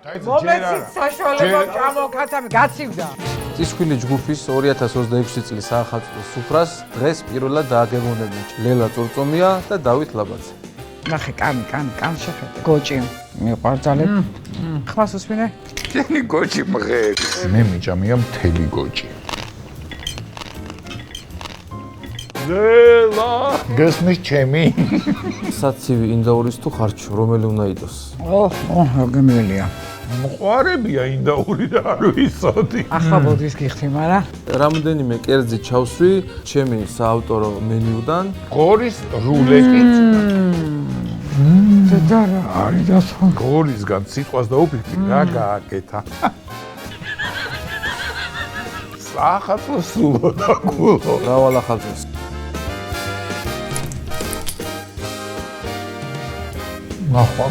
მომეცით საშუალება ჩამოვქაცამი, გაცივდა. წისქვილი ჯგუფის 2026 წლის საახალწლო სუფრას დღეს პირველად დააგემოვნებენ ლელა წურწუმია და დავით ლაბაძე. ნახე, კანი შეხედე. გოჭი მიყვარძალებ. ხმას უსმინე? ჩემი გოჭი მღერს. მე მიჭამია მთელი გოჭი. ლელა გესმის ჩემი საცივი ინდაურის თუ ხარჩო რომელი უნდა იდოს? გემელია. მოყარებია ინდაური და არ ვიცოდი. ახლა ბოდიშ გიხდი, მაგრამ რამდენიმე კერძი ჩავსვი ჩემი საავტორო მენიუდან. გორის რულეტი. და რა არის დასო? გორისგან სიტყვას დაუფიქრი, რა გააკეთა. საახალწლო სულო და გულო. რავალ ახალწლოს. ნახვა